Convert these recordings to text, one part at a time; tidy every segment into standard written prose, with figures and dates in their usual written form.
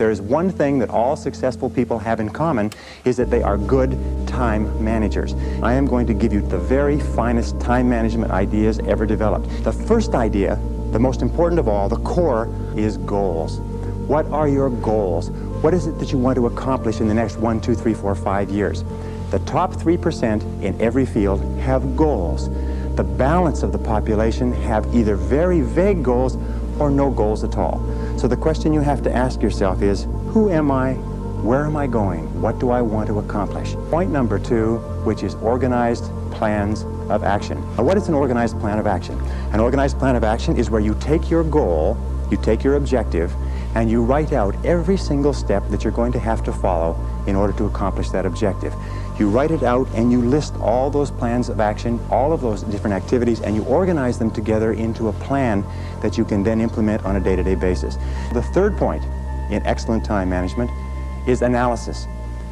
There is one thing that all successful people have in common, is that they are good time managers. I am going to give you the very finest time management ideas ever developed. The first idea, the most important of all, the core, is goals. What are your goals? What is it that you want to accomplish in the next 1, 2, 3, 4, 5 years? The top 3% in every field have goals. The balance of the population have either very vague goals or no goals at all. So the question you have to ask yourself is, who am I? Where am I going? What do I want to accomplish? Point number 2, which is organized plans of action. Now, what is an organized plan of action? An organized plan of action is where you take your goal, you take your objective, and you write out every single step that you're going to have to follow in order to accomplish that objective. You write it out and you list all those plans of action, all of those different activities, and you organize them together into a plan that you can then implement on a day-to-day basis. The third point in excellent time management is analysis.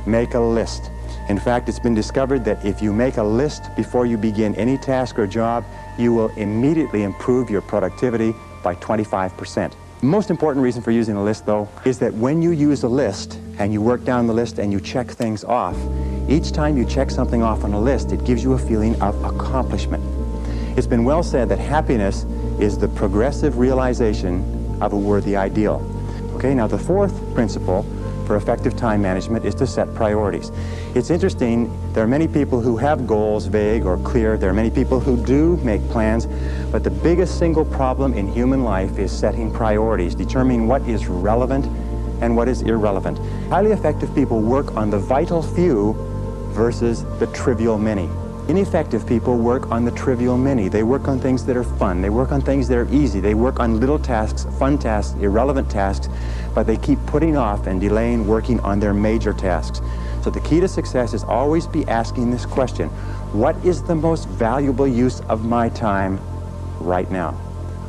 Make a list. In fact, it's been discovered that if you make a list before you begin any task or job, you will immediately improve your productivity by 25%. The most important reason for using a list, though, is that when you use a list and you work down the list and you check things off, each time you check something off on a list, it gives you a feeling of accomplishment. It's been well said that happiness is the progressive realization of a worthy ideal. Okay, now the fourth principle for effective time management is to set priorities. It's interesting, there are many people who have goals, vague or clear. There are many people who do make plans, but the biggest single problem in human life is setting priorities, determining what is relevant and what is irrelevant. Highly effective people work on the vital few versus the trivial many. Ineffective people work on the trivial many. They work on things that are fun. They work on things that are easy. They work on little tasks, fun tasks, irrelevant tasks, but they keep putting off and delaying working on their major tasks. So the key to success is always be asking this question: what is the most valuable use of my time right now?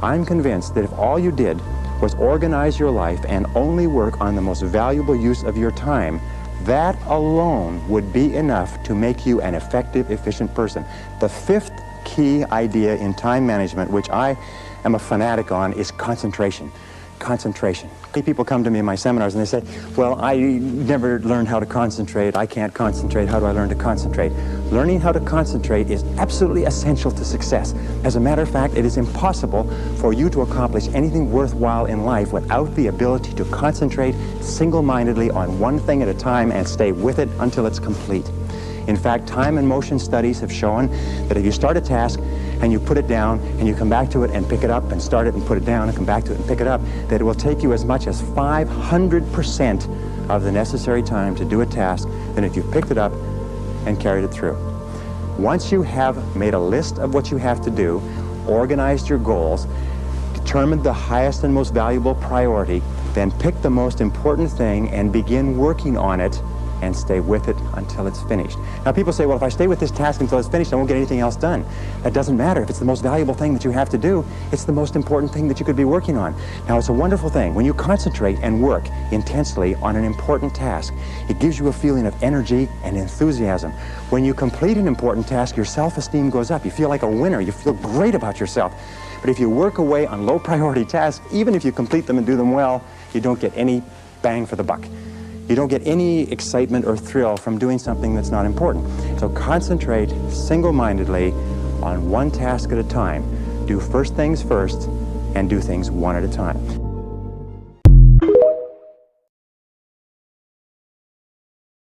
I'm convinced that if all you did was organize your life and only work on the most valuable use of your time, that alone would be enough to make you an effective, efficient person. The fifth key idea in time management, which I am a fanatic on, is concentration. Concentration. Many people come to me in my seminars and they say, well, I never learned how to concentrate. I can't concentrate. How do I learn to concentrate? Learning how to concentrate is absolutely essential to success. As a matter of fact, it is impossible for you to accomplish anything worthwhile in life without the ability to concentrate single-mindedly on one thing at a time and stay with it until it's complete. In fact, time and motion studies have shown that if you start a task and you put it down and you come back to it and pick it up and start it and put it down and come back to it and pick it up, that it will take you as much as 500% of the necessary time to do a task than if you picked it up and carried it through. Once you have made a list of what you have to do, organized your goals, determined the highest and most valuable priority, then pick the most important thing and begin working on it and stay with it until it's finished. Now people say, well, if I stay with this task until it's finished, I won't get anything else done. That doesn't matter. If it's the most valuable thing that you have to do, it's the most important thing that you could be working on. Now it's a wonderful thing. When you concentrate and work intensely on an important task, it gives you a feeling of energy and enthusiasm. When you complete an important task, your self-esteem goes up. You feel like a winner. You feel great about yourself. But if you work away on low priority tasks, even if you complete them and do them well, you don't get any bang for the buck. You don't get any excitement or thrill from doing something that's not important. So concentrate single-mindedly on one task at a time. Do first things first and do things one at a time.